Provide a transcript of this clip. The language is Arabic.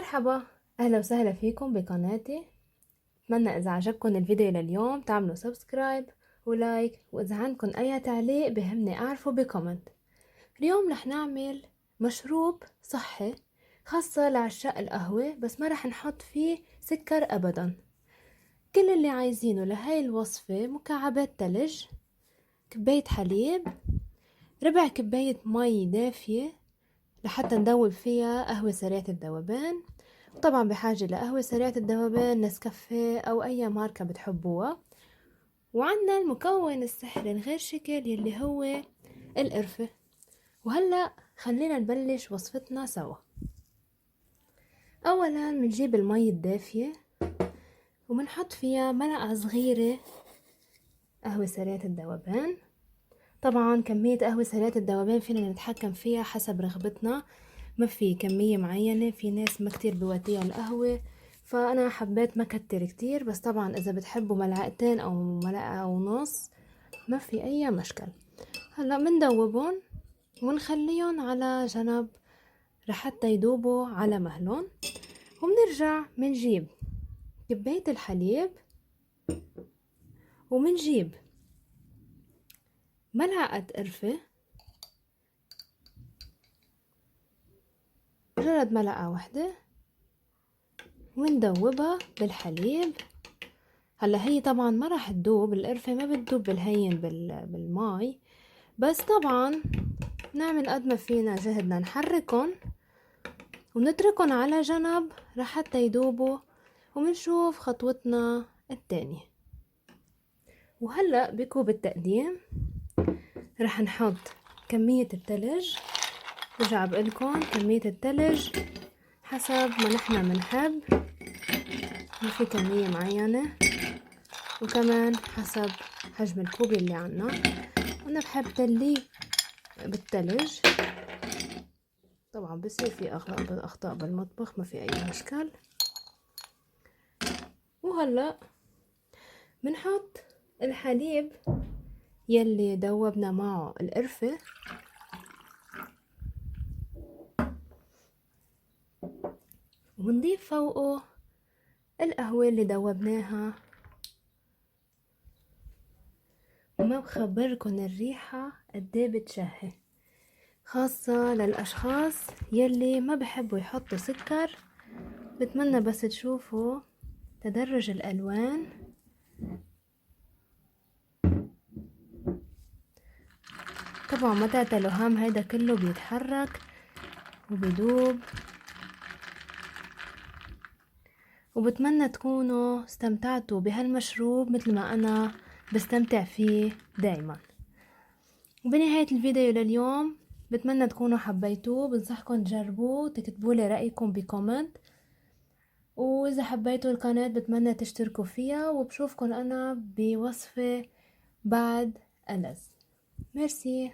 مرحبا، أهلا وسهلا فيكم بقناتي. أتمنى إذا عجبكم الفيديو لليوم تعملوا سبسكرايب ولايك، وإذا عندكم أي تعليق بهمني أعرفه بكومنت. اليوم رح نعمل مشروب صحي خاصة لعشاق القهوة، بس ما رح نحط فيه سكر أبدا. كل اللي عايزينه لهاي الوصفة مكعبات تلج، كباية حليب، ربع كباية مي دافية لحتى ندوب فيها قهوة سريعة الذوبان. طبعا بحاجة لقهوة سريعة الذوبان، نسكافيه أو أي ماركة بتحبوها. وعندنا المكون السحري الغير شكل يلي هو القرفة. وهلأ خلينا نبلش وصفتنا سوا. أولا بنجيب المي الدافية وبنحط فيها ملعقة صغيرة قهوة سريعة الذوبان. طبعا كمية قهوة سريعة الذوبان فينا نتحكم فيها حسب رغبتنا، ما في كمية معينة. في ناس ما كتير بوديها القهوة، فأنا حبيت ما كتر كتير، بس طبعا إذا بتحبوا ملعقتين أو ملعقة ونص ما في أي مشكل. هلأ مندوبهم ونخليهم على جنب لحتى يدوبوا على مهلهم. ومنرجع منجيب كباية الحليب ومنجيب ملعقة قرفة، مجرد ملعقة واحدة، وندوبها بالحليب. هلا هي طبعا ما راح تدوب، القرفة ما بتدوب بالهين بالماء، بس طبعا نعمل قد ما فينا جهدنا نحركن ونتركن على جنب لحتى يدوبوا، ومنشوف خطوتنا التانية. وهلأ بكوب التقديم رح نحط كمية التلج. برجع بقلكن كمية التلج حسب ما نحنا منحب، ما في كمية معينة، وكمان حسب حجم الكوب اللي عنا. أنا بحب تلي بالتلج، طبعا بصير في أخطاء بالمطبخ، ما في أي مشكل. وهلأ بنحط الحليب يلي دوبنا معه القرفة، وبنضيف فوقه القهوة اللي دوبناها. وما بخبركن الريحة قديه بتشهي، خاصة للأشخاص يلي ما بحبوا يحطوا سكر. بتمنى بس تشوفوا تدرج الألوان. طبعا ما تعتلوا هم، هيدا كله بيتحرك وبيدوب. وبتمنى تكونوا استمتعتوا بهالمشروب مثل ما أنا بستمتع فيه دايما. وبنهاية الفيديو لليوم بتمنى تكونوا حبيتوه، بنصحكم تجربوه وتكتبوا لي رأيكم بكومنت. وإذا حبيتوا القناة بتمنى تشتركوا فيها، وبشوفكن أنا بوصفة بعد ألذ. ميرسي.